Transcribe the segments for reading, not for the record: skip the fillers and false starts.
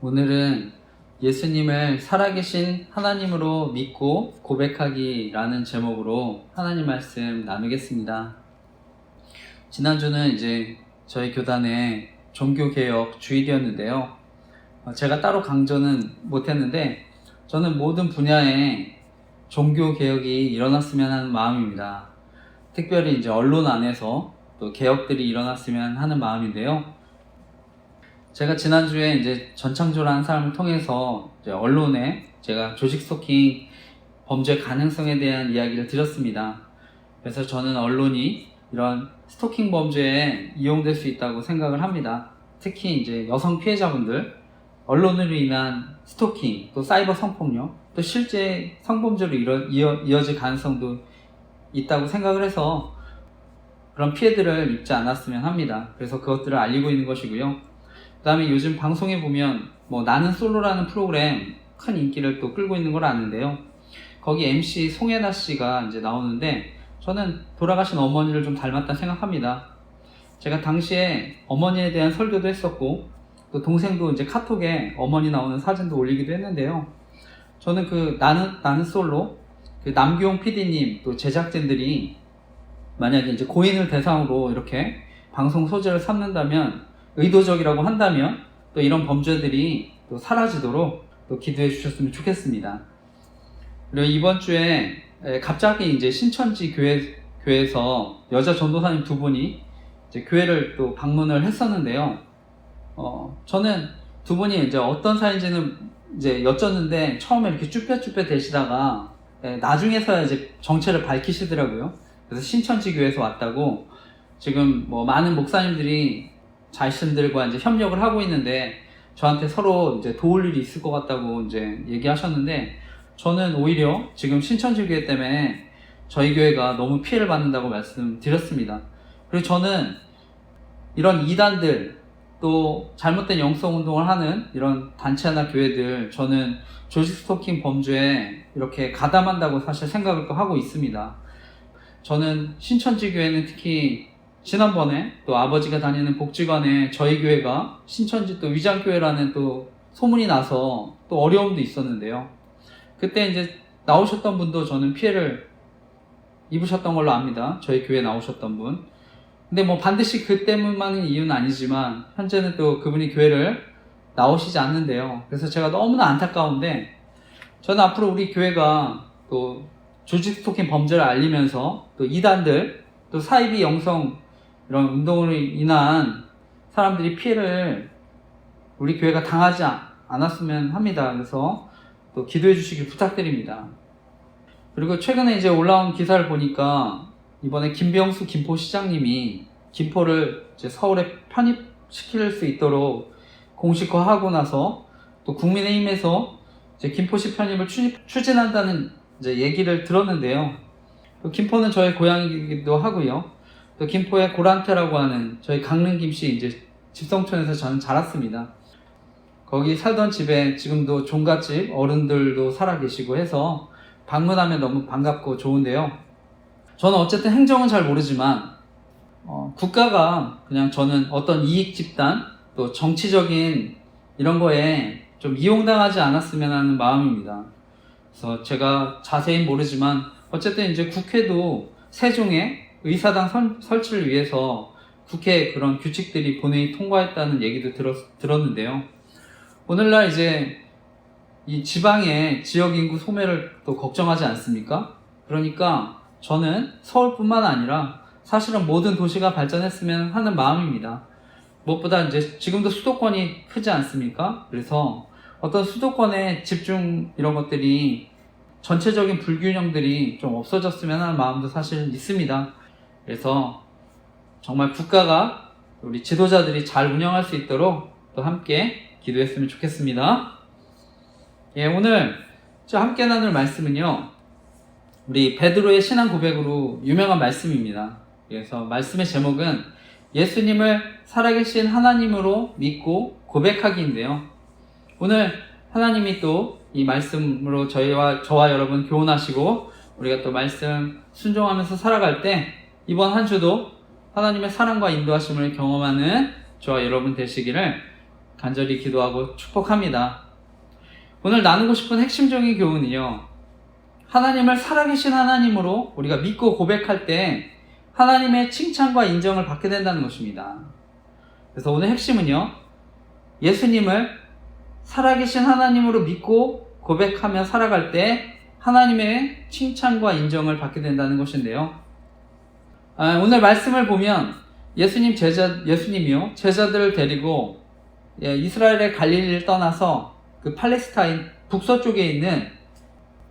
오늘은 예수님을 살아계신 하나님으로 믿고 고백하기라는 제목으로 하나님 말씀 나누겠습니다. 지난주는 이제 저희 교단의 종교개혁 주일이었는데요. 제가 따로 강조는 못했는데 저는 모든 분야에 종교개혁이 일어났으면 하는 마음입니다. 특별히 이제 언론 안에서 또 개혁들이 일어났으면 하는 마음인데요. 제가 지난주에 이제 전창조라는 사람을 통해서 이제 언론에 제가 조직 스토킹 범죄 가능성에 대한 이야기를 드렸습니다. 그래서 저는 언론이 이런 스토킹 범죄에 이용될 수 있다고 생각을 합니다. 특히 이제 여성 피해자분들, 언론으로 인한 스토킹, 또 사이버 성폭력, 또 실제 성범죄로 이어질 가능성도 있다고 생각을 해서 그런 피해들을 입지 않았으면 합니다. 그래서 그것들을 알리고 있는 것이고요. 그 다음에 요즘 방송에 보면 나는 솔로라는 프로그램 큰 인기를 또 끌고 있는 걸 아는데요. 거기 MC 송혜나 씨가 이제 나오는데 저는 돌아가신 어머니를 좀 닮았다 생각합니다. 제가 당시에 어머니에 대한 설교도 했었고 또 동생도 이제 카톡에 어머니 나오는 사진도 올리기도 했는데요. 저는 그 나는 솔로 그 남규용 PD님 또 제작진들이 만약에 이제 고인을 대상으로 이렇게 방송 소재를 삼는다면 의도적이라고 한다면 또 이런 범죄들이 또 사라지도록 또 기도해 주셨으면 좋겠습니다. 그리고 이번 주에 갑자기 이제 신천지 교회에서 여자 전도사님 두 분이 이제 교회를 또 방문을 했었는데요. 저는 두 분이 이제 어떤 사이인지는 이제 여쭸는데 처음에 이렇게 쭈뼛쭈뼛 대시다가 나중에서야 이제 정체를 밝히시더라고요. 그래서 신천지 교회에서 왔다고 지금 많은 목사님들이 자신들과 이제 협력을 하고 있는데 저한테 서로 이제 도울 일이 있을 것 같다고 이제 얘기하셨는데 저는 오히려 지금 신천지 교회 때문에 저희 교회가 너무 피해를 받는다고 말씀드렸습니다. 그리고 저는 이런 이단들 또 잘못된 영성 운동을 하는 이런 단체나 교회들 저는 조직 스토킹 범죄에 이렇게 가담한다고 사실 생각을 또 하고 있습니다. 저는 신천지 교회는 특히 지난번에 또 아버지가 다니는 복지관에 저희 교회가 신천지 또 위장교회라는 또 소문이 나서 또 어려움도 있었는데요. 그때 이제 나오셨던 분도 저는 피해를 입으셨던 걸로 압니다. 저희 교회에 나오셨던 분. 근데 반드시 그 때문만은 이유는 아니지만 현재는 또 그분이 교회를 나오시지 않는데요. 그래서 제가 너무나 안타까운데 저는 앞으로 우리 교회가 또 조직 스토킹 범죄를 알리면서 또 이단들 또 사이비 영성 이런 운동으로 인한 사람들이 피해를 우리 교회가 당하지 않았으면 합니다. 그래서 또 기도해 주시길 부탁드립니다. 그리고 최근에 이제 올라온 기사를 보니까 이번에 김병수 김포시장님이 김포를 이제 서울에 편입시킬 수 있도록 공식화하고 나서 또 국민의힘에서 이제 김포시 편입을 추진한다는 이제 얘기를 들었는데요. 또 김포는 저의 고향이기도 하고요. 또 김포의 고란테라고 하는 저희 강릉 김씨 이제 집성촌에서 저는 자랐습니다. 거기 살던 집에 지금도 종갓집 어른들도 살아계시고 해서 방문하면 너무 반갑고 좋은데요. 저는 어쨌든 행정은 잘 모르지만 국가가 그냥 저는 어떤 이익 집단 또 정치적인 이런 거에 좀 이용당하지 않았으면 하는 마음입니다. 그래서 제가 자세히 모르지만 어쨌든 이제 국회도 세종에 의사당 설치를 위해서 국회에 그런 규칙들이 본회의 통과했다는 얘기도 들었는데요. 오늘날 이제 이 지방의 지역 인구 소멸을 또 걱정하지 않습니까? 그러니까 저는 서울뿐만 아니라 사실은 모든 도시가 발전했으면 하는 마음입니다. 무엇보다 이제 지금도 수도권이 크지 않습니까? 그래서 어떤 수도권의 집중 이런 것들이 전체적인 불균형들이 좀 없어졌으면 하는 마음도 사실 있습니다. 그래서 정말 국가가 우리 지도자들이 잘 운영할 수 있도록 또 함께 기도했으면 좋겠습니다. 오늘 함께 나눌 말씀은요. 우리 베드로의 신앙 고백으로 유명한 말씀입니다. 그래서 말씀의 제목은 예수님을 살아계신 하나님으로 믿고 고백하기인데요. 오늘 하나님이 또 이 말씀으로 저와 여러분 교훈하시고 우리가 또 말씀 순종하면서 살아갈 때 이번 한 주도 하나님의 사랑과 인도하심을 경험하는 저와 여러분 되시기를 간절히 기도하고 축복합니다. 오늘 나누고 싶은 핵심적인 교훈은요, 하나님을 살아계신 하나님으로 우리가 믿고 고백할 때 하나님의 칭찬과 인정을 받게 된다는 것입니다. 그래서 오늘 핵심은요, 예수님을 살아계신 하나님으로 믿고 고백하며 살아갈 때 하나님의 칭찬과 인정을 받게 된다는 것인데요. 오늘 말씀을 보면 예수님이요, 제자들을 데리고 이스라엘의 갈릴리를 떠나서 그 팔레스타인 북서쪽에 있는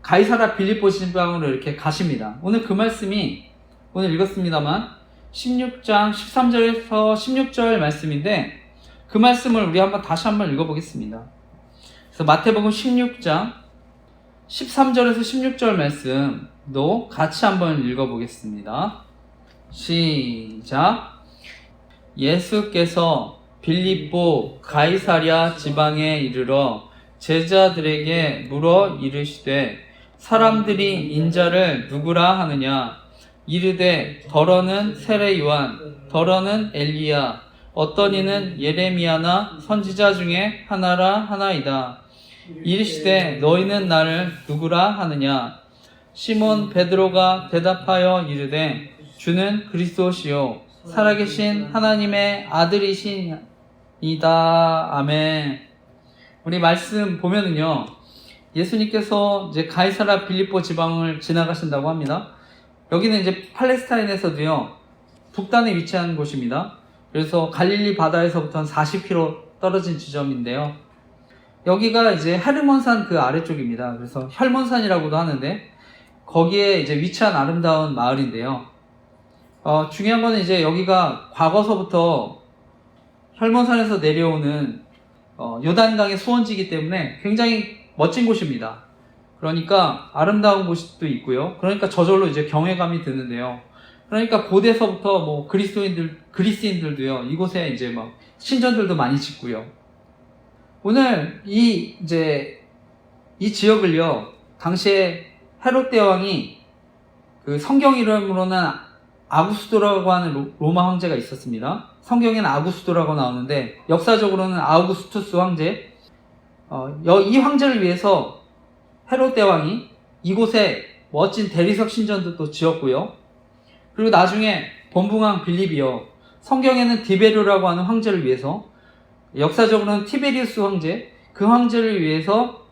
가이사랴 빌립보 지방으로 이렇게 가십니다. 오늘 그 말씀이 오늘 읽었습니다만 16장 13절에서 16절 말씀인데, 그 말씀을 우리 다시 한번 읽어보겠습니다. 그래서 마태복음 16장 13절에서 16절 말씀도 같이 한번 읽어보겠습니다. 시작. 예수께서 빌립보 가이사랴 지방에 이르러 제자들에게 물어 이르시되 사람들이 인자를 누구라 하느냐? 이르되 더러는 세례 요한, 더러는 엘리야, 어떤 이는 예레미야나 선지자 중에 하나라 하나이다. 이르시되 너희는 나를 누구라 하느냐? 시몬 베드로가 대답하여 이르되 주는 그리스도시요 살아계신 하나님의 아들이시니이다. 아멘. 우리 말씀 보면은요, 예수님께서 이제 가이사랴 빌립보 지방을 지나가신다고 합니다. 여기는 이제 팔레스타인에서도요, 북단에 위치한 곳입니다. 그래서 갈릴리 바다에서부터 한 40km 떨어진 지점인데요. 여기가 이제 헤르몬산 그 아래쪽입니다. 그래서 혈몬산이라고도 하는데, 거기에 이제 위치한 아름다운 마을인데요. 중요한 거는 이제 여기가 과거서부터 혈몬산에서 내려오는 요단강의 수원지이기 때문에 굉장히 멋진 곳입니다. 그러니까 아름다운 곳도 있고요. 그러니까 저절로 이제 경외감이 드는데요. 그러니까 고대서부터 뭐 그리스인들도요, 이곳에 이제 막 신전들도 많이 짓고요. 오늘 이 지역을요, 당시에 헤롯 대왕이 그 성경 이름으로는 아구스도라고 하는 로마 황제가 있었습니다. 성경에는 아구스도라고 나오는데 역사적으로는 아우구스투스 황제. 이 황제를 위해서 헤롯 대왕이 이곳에 멋진 대리석 신전도 또 지었고요. 그리고 나중에 본붕왕 빌립이요, 성경에는 디베르라고 하는 황제를 위해서, 역사적으로는 티베리우스 황제, 그 황제를 위해서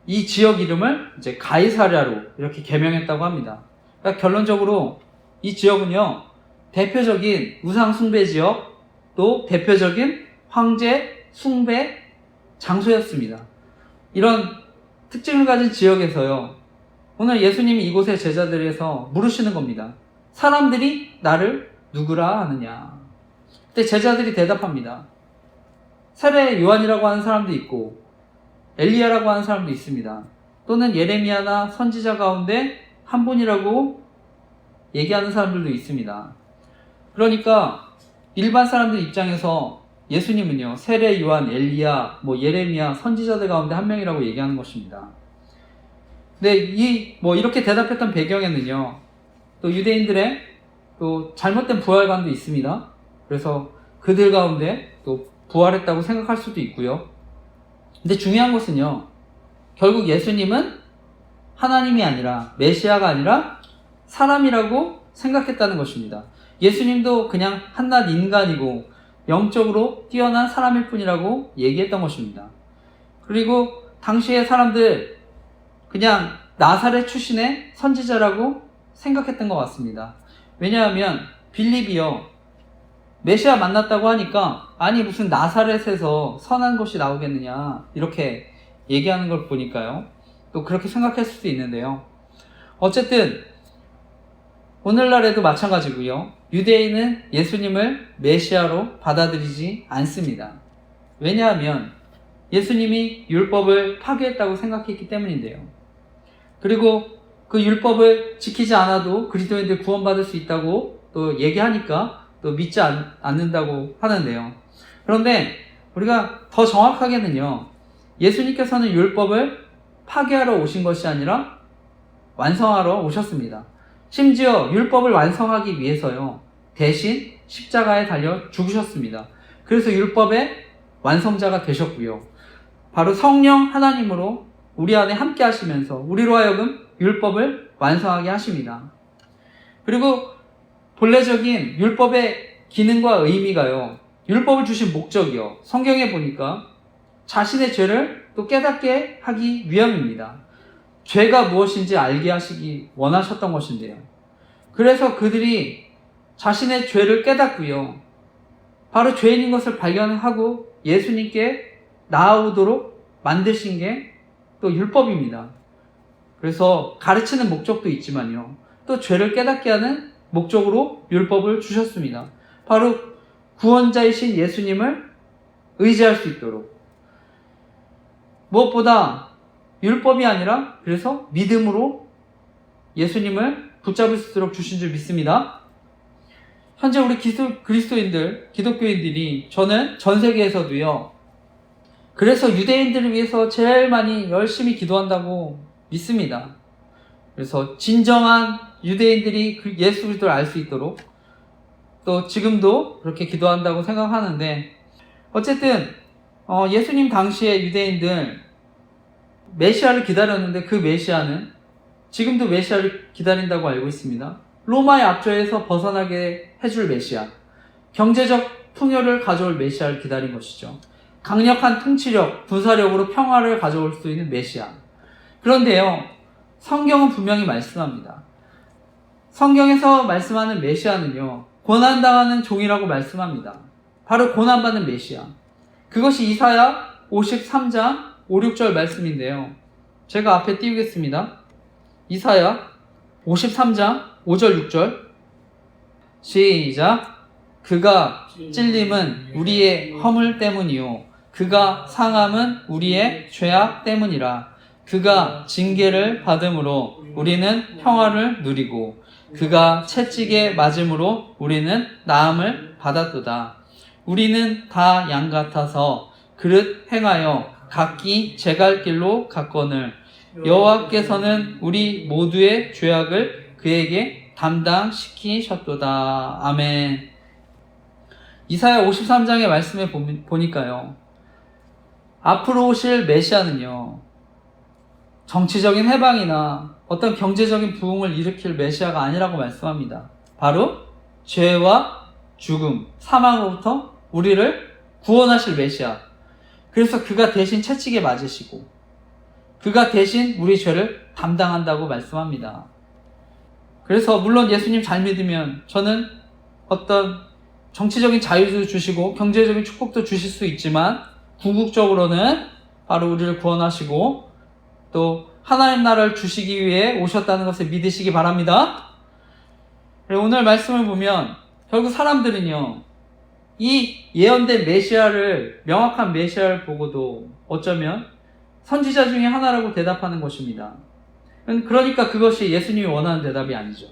이 지역 이름을 이제 가이사랴로 이렇게 개명했다고 합니다. 그러니까 결론적으로 이 지역은요, 대표적인 우상 숭배 지역, 또 대표적인 황제 숭배 장소였습니다. 이런 특징을 가진 지역에서요, 오늘 예수님이 이곳의 제자들에서 물으시는 겁니다. 사람들이 나를 누구라 하느냐? 그때 제자들이 대답합니다. 세례 요한이라고 하는 사람도 있고 엘리야라고 하는 사람도 있습니다. 또는 예레미야나 선지자 가운데 한 분이라고 얘기하는 사람들도 있습니다. 그러니까 일반 사람들 입장에서 예수님은요, 세례 요한, 엘리야, 예레미야, 선지자들 가운데 한 명이라고 얘기하는 것입니다. 근데 이렇게 대답했던 배경에는요, 또 유대인들의 또 잘못된 부활관도 있습니다. 그래서 그들 가운데 또 부활했다고 생각할 수도 있고요. 근데 중요한 것은요, 결국 예수님은 하나님이 아니라, 메시아가 아니라 사람이라고 생각했다는 것입니다. 예수님도 그냥 한낱 인간이고 영적으로 뛰어난 사람일 뿐이라고 얘기했던 것입니다. 그리고 당시의 사람들 그냥 나사렛 출신의 선지자라고 생각했던 것 같습니다. 왜냐하면 빌립이요, 메시아 만났다고 하니까 아니 무슨 나사렛에서 선한 것이 나오겠느냐 이렇게 얘기하는 걸 보니까요, 또 그렇게 생각했을 수도 있는데요. 어쨌든 오늘날에도 마찬가지고요, 유대인은 예수님을 메시아로 받아들이지 않습니다. 왜냐하면 예수님이 율법을 파괴했다고 생각했기 때문인데요. 그리고 그 율법을 지키지 않아도 그리스도인들 구원받을 수 있다고 또 얘기하니까 또 믿지 않는다고 하는데요. 그런데 우리가 더 정확하게는요, 예수님께서는 율법을 파괴하러 오신 것이 아니라 완성하러 오셨습니다. 심지어 율법을 완성하기 위해서요, 대신 십자가에 달려 죽으셨습니다. 그래서 율법의 완성자가 되셨고요. 바로 성령 하나님으로 우리 안에 함께 하시면서 우리로 하여금 율법을 완성하게 하십니다. 그리고 본래적인 율법의 기능과 의미가요, 율법을 주신 목적이요, 성경에 보니까 자신의 죄를 또 깨닫게 하기 위함입니다. 죄가 무엇인지 알게 하시기 원하셨던 것인데요. 그래서 그들이 자신의 죄를 깨닫고요, 바로 죄인인 것을 발견하고 예수님께 나아오도록 만드신 게 또 율법입니다. 그래서 가르치는 목적도 있지만요, 또 죄를 깨닫게 하는 목적으로 율법을 주셨습니다. 바로 구원자이신 예수님을 의지할 수 있도록, 무엇보다 율법이 아니라 그래서 믿음으로 예수님을 붙잡을 수 있도록 주신 줄 믿습니다. 현재 우리 그리스도인들, 기독교인들이, 저는 전 세계에서도요, 그래서 유대인들을 위해서 제일 많이 열심히 기도한다고 믿습니다. 그래서 진정한 유대인들이 예수 그리스도를 알 수 있도록 또 지금도 그렇게 기도한다고 생각하는데, 어쨌든 예수님 당시에 유대인들 메시아를 기다렸는데 그 메시아는 지금도 메시아를 기다린다고 알고 있습니다. 로마의 압제에서 벗어나게 해줄 메시아, 경제적 풍요를 가져올 메시아를 기다린 것이죠. 강력한 통치력, 군사력으로 평화를 가져올 수 있는 메시아. 그런데요, 성경은 분명히 말씀합니다. 성경에서 말씀하는 메시아는요, 고난당하는 종이라고 말씀합니다. 바로 고난받는 메시아. 그것이 이사야 53장 5, 6절 말씀인데요, 제가 앞에 띄우겠습니다. 이사야 53장 5절 6절 시작. 그가 찔림은 우리의 허물 때문이요 그가 상함은 우리의 죄악 때문이라. 그가 징계를 받음으로 우리는 평화를 누리고 그가 채찍에 맞음으로 우리는 나음을 받았도다. 우리는 다 양 같아서 그릇 행하여 각기 제 갈 길로 갔거늘 여호와께서는 우리 모두의 죄악을 그에게 담당시키셨도다. 아멘. 이사야 53장의 말씀에 보니까요, 앞으로 오실 메시아는요, 정치적인 해방이나 어떤 경제적인 부흥을 일으킬 메시아가 아니라고 말씀합니다. 바로 죄와 죽음, 사망으로부터 우리를 구원하실 메시아. 그래서 그가 대신 채찍에 맞으시고 그가 대신 우리 죄를 담당한다고 말씀합니다. 그래서 물론 예수님 잘 믿으면 저는 어떤 정치적인 자유도 주시고 경제적인 축복도 주실 수 있지만, 궁극적으로는 바로 우리를 구원하시고 또 하나님 나라를 주시기 위해 오셨다는 것을 믿으시기 바랍니다. 오늘 말씀을 보면 결국 사람들은요, 이 예언된 메시아를, 명확한 메시아를 보고도 어쩌면 선지자 중에 하나라고 대답하는 것입니다. 그러니까 그것이 예수님이 원하는 대답이 아니죠.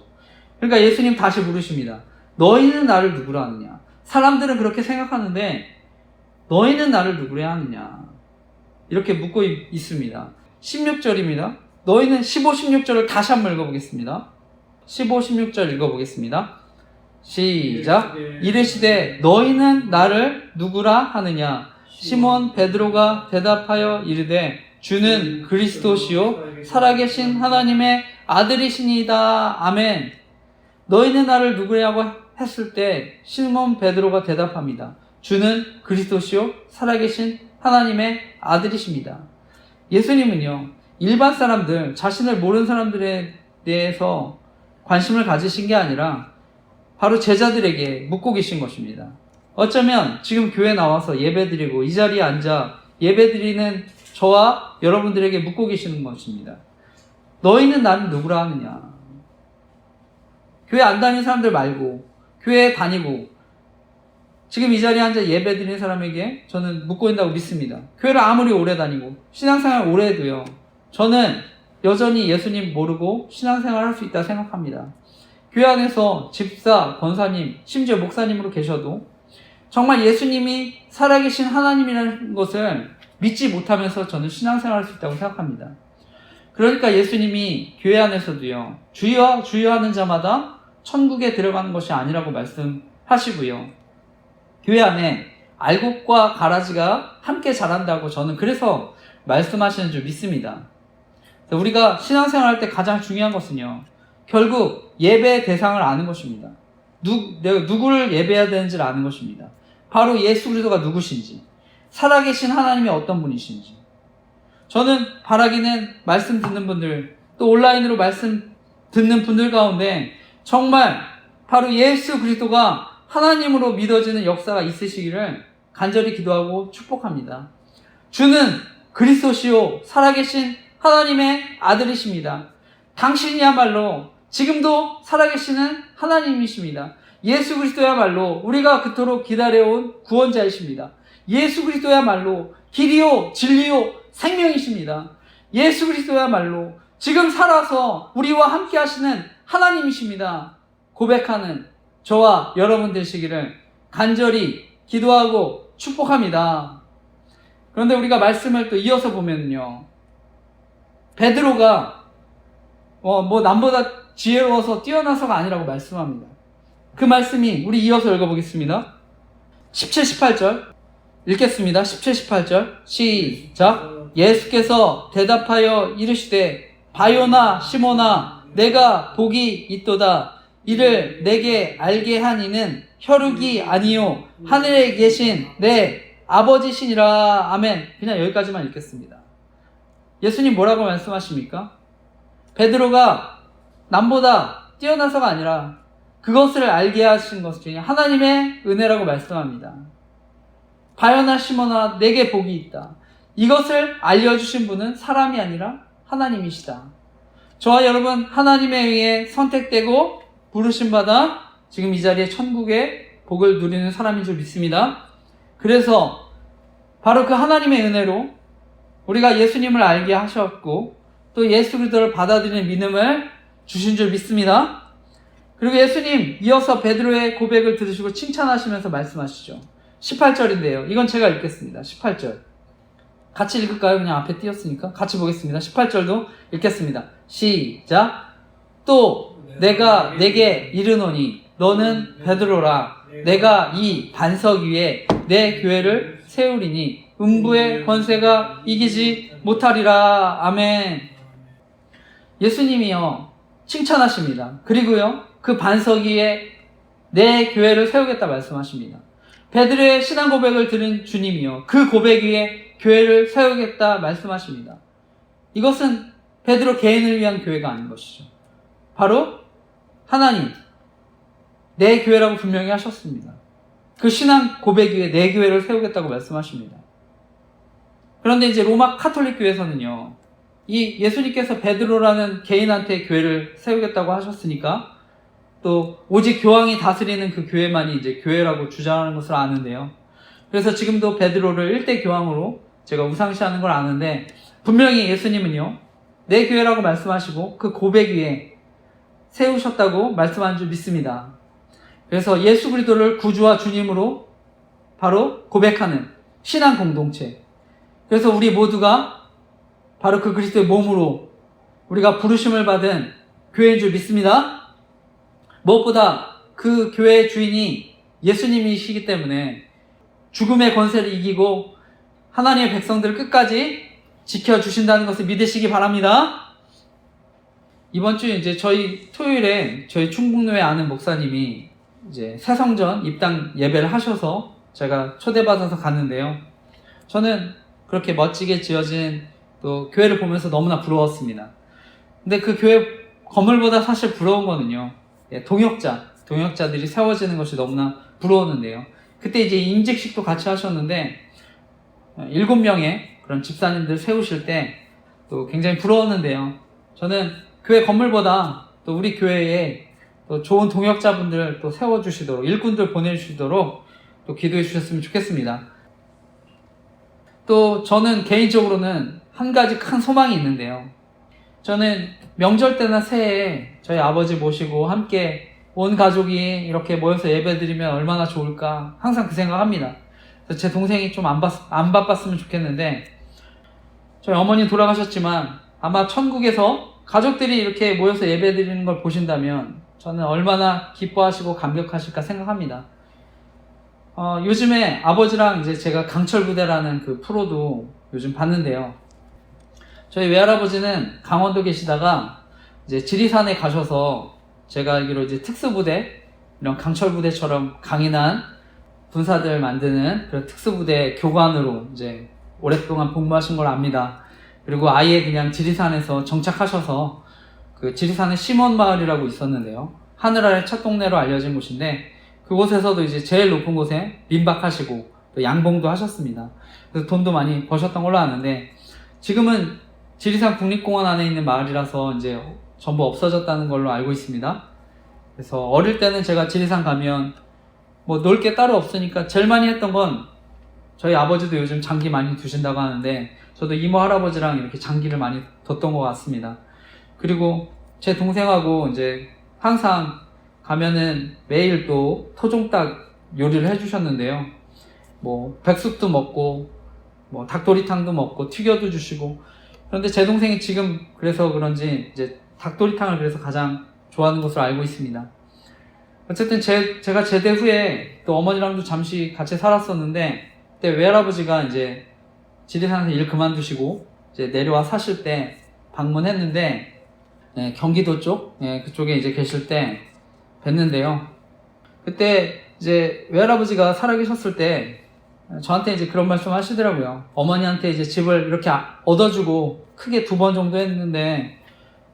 그러니까 예수님 다시 물으십니다. 너희는 나를 누구라 하느냐? 사람들은 그렇게 생각하는데 너희는 나를 누구라 하느냐? 이렇게 묻고 있습니다. 16절입니다. 너희는 15, 16절을 다시 한번 읽어보겠습니다. 15, 16절 읽어보겠습니다. 시작. 이르시되 너희는 나를 누구라 하느냐? 시몬 베드로가 대답하여 이르되 주는 그리스도시요 살아계신 하나님의 아들이시니이다. 아멘. 너희는 나를 누구냐고 했을 때 시몬 베드로가 대답합니다. 주는 그리스도시요 살아계신 하나님의 아들이십니다. 예수님은요, 일반 사람들, 자신을 모르는 사람들에 대해서 관심을 가지신 게 아니라 바로 제자들에게 묻고 계신 것입니다. 어쩌면 지금 교회 나와서 예배드리고 이 자리에 앉아 예배드리는 저와 여러분들에게 묻고 계시는 것입니다. 너희는 나를 누구라 하느냐? 교회 안 다니는 사람들 말고 교회에 다니고 지금 이 자리에 앉아 예배드리는 사람에게 저는 묻고 있다고 믿습니다. 교회를 아무리 오래 다니고 신앙생활 오래 해도요, 저는 여전히 예수님 모르고 신앙생활 할 수 있다 생각합니다. 교회 안에서 집사, 권사님, 심지어 목사님으로 계셔도 정말 예수님이 살아계신 하나님이라는 것을 믿지 못하면서 저는 신앙생활 할 수 있다고 생각합니다. 그러니까 예수님이 교회 안에서도요, 주여 주여 하는 자마다 천국에 들어가는 것이 아니라고 말씀하시고요, 교회 안에 알곡과 가라지가 함께 자란다고 저는 그래서 말씀하시는 줄 믿습니다. 우리가 신앙생활 할 때 가장 중요한 것은요, 결국 예배의 대상을 아는 것입니다. 내가 누구를 예배해야 되는지를 아는 것입니다. 바로 예수 그리스도가 누구신지, 살아계신 하나님이 어떤 분이신지. 저는 바라기는 말씀 듣는 분들, 또 온라인으로 말씀 듣는 분들 가운데 정말 바로 예수 그리스도가 하나님으로 믿어지는 역사가 있으시기를 간절히 기도하고 축복합니다. 주는 그리스도시요 살아계신 하나님의 아들이십니다. 당신이야말로 지금도 살아계시는 하나님이십니다. 예수 그리스도야말로 우리가 그토록 기다려온 구원자이십니다. 예수 그리스도야말로 길이요 진리요 생명이십니다. 예수 그리스도야말로 지금 살아서 우리와 함께 하시는 하나님이십니다. 고백하는 저와 여러분 되시기를 간절히 기도하고 축복합니다. 그런데 우리가 말씀을 또 이어서 보면요, 베드로가 남보다 지혜로워서 뛰어나서가 아니라고 말씀합니다. 그 말씀이 우리 이어서 읽어보겠습니다. 17, 18절 읽겠습니다. 17, 18절 시작. 예수께서 대답하여 이르시되 바요나 시몬아 내가 복이 있도다. 이를 내게 알게 한 이는 혈육이 아니요 하늘에 계신 내 아버지시니라. 아멘. 그냥 여기까지만 읽겠습니다. 예수님 뭐라고 말씀하십니까? 베드로가 남보다 뛰어나서가 아니라 그것을 알게 하신 것이 하나님의 은혜라고 말씀합니다. 바요나 시몬아 내게 복이 있다. 이것을 알려주신 분은 사람이 아니라 하나님이시다. 저와 여러분 하나님에 의해 선택되고 부르심받아 지금 이 자리에 천국의 복을 누리는 사람인 줄 믿습니다. 그래서 바로 그 하나님의 은혜로 우리가 예수님을 알게 하셨고 또 예수 그리스도를 받아들이는 믿음을 주신 줄 믿습니다. 그리고 예수님 이어서 베드로의 고백을 들으시고 칭찬하시면서 말씀하시죠. 18절인데요. 이건 제가 읽겠습니다. 18절. 같이 읽을까요? 그냥 앞에 띄었으니까. 같이 보겠습니다. 18절도 읽겠습니다. 시작. 또 내가 내게 이르노니 너는 베드로라. 내가 이 반석 위에 내 교회를 세우리니 음부의 권세가 이기지 못하리라. 아멘. 예수님이요 칭찬하십니다. 그리고요 그 반석 위에 내 교회를 세우겠다 말씀하십니다. 베드로의 신앙 고백을 들은 주님이요 그 고백 위에 교회를 세우겠다 말씀하십니다. 이것은 베드로 개인을 위한 교회가 아닌 것이죠. 바로 하나님 내 교회라고 분명히 하셨습니다. 그 신앙 고백 위에 내 교회를 세우겠다고 말씀하십니다. 그런데 이제 로마 카톨릭 교회에서는요 이 예수님께서 베드로라는 개인한테 교회를 세우겠다고 하셨으니까 또 오직 교황이 다스리는 그 교회만이 이제 교회라고 주장하는 것을 아는데요. 그래서 지금도 베드로를 1대 교황으로 제가 우상시하는 걸 아는데 분명히 예수님은요 내 교회라고 말씀하시고 그 고백 위에 세우셨다고 말씀한 줄 믿습니다. 그래서 예수 그리스도를 구주와 주님으로 바로 고백하는 신앙 공동체. 그래서 우리 모두가 바로 그 그리스도의 몸으로 우리가 부르심을 받은 교회인 줄 믿습니다. 무엇보다 그 교회의 주인이 예수님이시기 때문에 죽음의 권세를 이기고 하나님의 백성들을 끝까지 지켜주신다는 것을 믿으시기 바랍니다. 이번 주 이제 저희 토요일에 저희 충북로에 아는 목사님이 이제 새성전 입당 예배를 하셔서 제가 초대받아서 갔는데요. 저는 그렇게 멋지게 지어진 또 교회를 보면서 너무나 부러웠습니다. 근데 그 교회 건물보다 사실 부러운 거는요. 동역자들이 세워지는 것이 너무나 부러웠는데요. 그때 이제 임직식도 같이 하셨는데 7명의 그런 집사님들 세우실 때 또 굉장히 부러웠는데요. 저는 교회 건물보다 또 우리 교회에 또 좋은 동역자분들 또 세워주시도록 일꾼들 보내주시도록 또 기도해 주셨으면 좋겠습니다. 또 저는 개인적으로는 한 가지 큰 소망이 있는데요. 저는 명절 때나 새해에 저희 아버지 모시고 함께 온 가족이 이렇게 모여서 예배드리면 얼마나 좋을까 항상 그 생각합니다. 그래서 제 동생이 좀 안 바빴으면 좋겠는데 저희 어머니 돌아가셨지만 아마 천국에서 가족들이 이렇게 모여서 예배드리는 걸 보신다면 저는 얼마나 기뻐하시고 감격하실까 생각합니다. 요즘에 아버지랑 이제 제가 강철부대라는 그 프로도 요즘 봤는데요. 저희 외할아버지는 강원도 계시다가 이제 지리산에 가셔서 제가 알기로 이제 특수부대, 이런 강철부대처럼 강인한 군사들 만드는 그런 특수부대 교관으로 이제 오랫동안 복무하신 걸 압니다. 그리고 아예 그냥 지리산에서 정착하셔서 그 지리산에 심원마을이라고 있었는데요. 하늘 아래 첫 동네로 알려진 곳인데 그곳에서도 이제 제일 높은 곳에 민박하시고 또 양봉도 하셨습니다. 그래서 돈도 많이 버셨던 걸로 아는데 지금은 지리산 국립공원 안에 있는 마을이라서 이제 전부 없어졌다는 걸로 알고 있습니다. 그래서 어릴 때는 제가 지리산 가면 뭐 놀 게 따로 없으니까 제일 많이 했던 건 저희 아버지도 요즘 장기 많이 두신다고 하는데 저도 이모 할아버지랑 이렇게 장기를 많이 뒀던 것 같습니다. 그리고 제 동생하고 이제 항상 가면은 매일 또 토종닭 요리를 해주셨는데요. 뭐 백숙도 먹고 뭐 닭도리탕도 먹고 튀겨도 주시고 그런데 제 동생이 지금 그래서 그런지 이제 닭도리탕을 그래서 가장 좋아하는 것으로 알고 있습니다. 어쨌든 제가 제대 후에 또 어머니랑도 잠시 같이 살았었는데 그때 외할아버지가 이제 지리산에서 일 그만두시고 이제 내려와 사실 때 방문했는데 경기도 쪽 그쪽에 이제 계실 때 뵀는데요. 그때 이제 외할아버지가 살아계셨을 때 저한테 이제 그런 말씀 하시더라고요. 어머니한테 이제 집을 이렇게 얻어주고 크게 2번 정도 했는데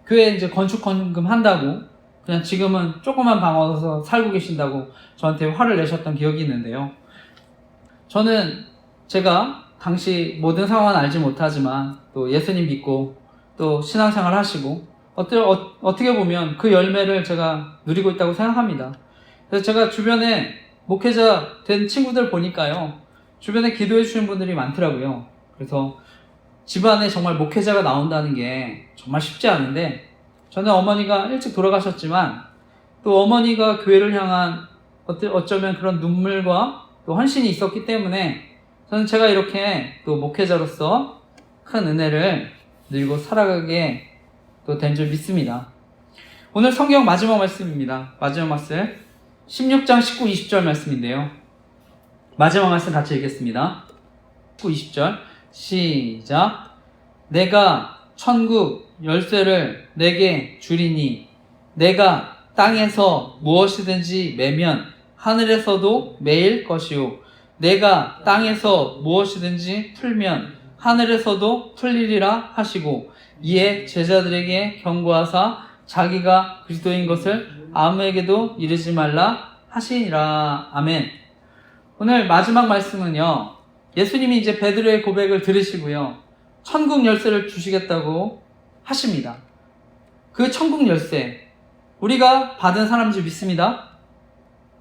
교회 이제 건축헌금 한다고 그냥 지금은 조그만 방 얻어서 살고 계신다고 저한테 화를 내셨던 기억이 있는데요. 저는 제가 당시 모든 상황은 알지 못하지만 또 예수님 믿고 또 신앙생활 하시고 어떻게 보면 그 열매를 제가 누리고 있다고 생각합니다. 그래서 제가 주변에 목회자 된 친구들 보니까요. 주변에 기도해 주시는 분들이 많더라고요. 그래서 집안에 정말 목회자가 나온다는 게 정말 쉽지 않은데 저는 어머니가 일찍 돌아가셨지만 또 어머니가 교회를 향한 어쩌면 그런 눈물과 또 헌신이 있었기 때문에 저는 제가 이렇게 또 목회자로서 큰 은혜를 누리고 살아가게 또 된 줄 믿습니다. 오늘 성경 마지막 말씀입니다. 마지막 말씀 16장 19, 20절 말씀인데요. 마지막 말씀 같이 읽겠습니다. 19, 20절 시작. 내가 천국 열쇠를 내게 주리니 내가 땅에서 무엇이든지 매면 하늘에서도 매일 것이요 내가 땅에서 무엇이든지 풀면 하늘에서도 풀리리라 하시고 이에 제자들에게 경고하사 자기가 그리스도인 것을 아무에게도 이르지 말라 하시니라. 아멘. 오늘 마지막 말씀은요. 예수님이 이제 베드로의 고백을 들으시고요. 천국 열쇠를 주시겠다고 하십니다. 그 천국 열쇠 우리가 받은 사람인지 믿습니다.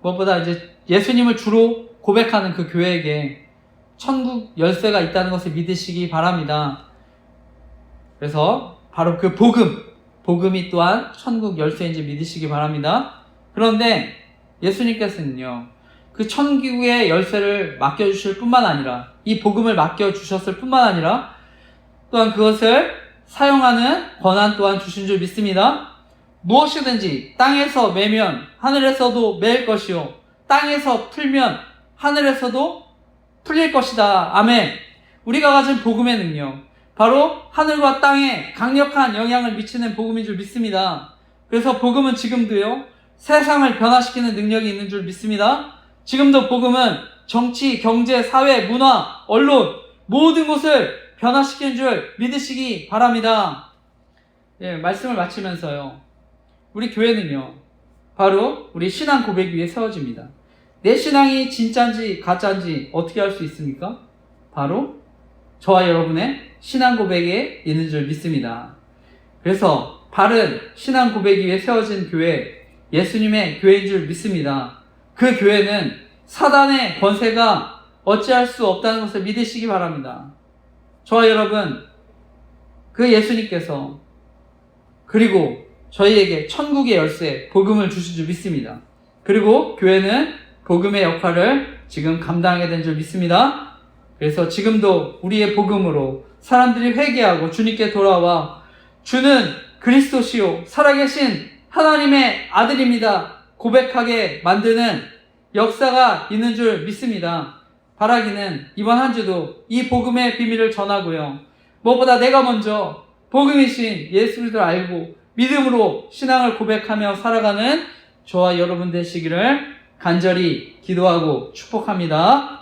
무엇보다 이제 예수님을 주로 고백하는 그 교회에게 천국 열쇠가 있다는 것을 믿으시기 바랍니다. 그래서 바로 그 복음이 또한 천국 열쇠인지 믿으시기 바랍니다. 그런데 예수님께서는요, 그 천국의 열쇠를 맡겨주실 뿐만 아니라, 이 복음을 맡겨주셨을 뿐만 아니라, 또한 그것을 사용하는 권한 또한 주신 줄 믿습니다. 무엇이든지 땅에서 매면 하늘에서도 매일 것이요, 땅에서 풀면 하늘에서도 풀릴 것이다. 아멘. 우리가 가진 복음의 능력, 바로 하늘과 땅에 강력한 영향을 미치는 복음인 줄 믿습니다. 그래서 복음은 지금도요, 세상을 변화시키는 능력이 있는 줄 믿습니다. 지금도 복음은 정치, 경제, 사회, 문화, 언론 모든 것을 변화시키는 줄 믿으시기 바랍니다. 예, 말씀을 마치면서요, 우리 교회는요, 바로 우리 신앙 고백 위에 세워집니다. 내 신앙이 진짜인지 가짜인지 어떻게 알 수 있습니까? 바로 저와 여러분의 신앙 고백에 있는 줄 믿습니다. 그래서 바른 신앙 고백 위에 세워진 교회, 예수님의 교회인 줄 믿습니다. 그 교회는 사단의 권세가 어찌할 수 없다는 것을 믿으시기 바랍니다. 저와 여러분, 그 예수님께서 그리고 저희에게 천국의 열쇠, 복음을 주신 줄 믿습니다. 그리고 교회는 복음의 역할을 지금 감당하게 된 줄 믿습니다. 그래서 지금도 우리의 복음으로 사람들이 회개하고 주님께 돌아와 주는 그리스도시요 살아계신 하나님의 아들입니다 고백하게 만드는 역사가 있는 줄 믿습니다. 바라기는 이번 한 주도 이 복음의 비밀을 전하고요. 무엇보다 내가 먼저 복음이신 예수 그리스도를 알고 믿음으로 신앙을 고백하며 살아가는 저와 여러분 되시기를 간절히 기도하고 축복합니다.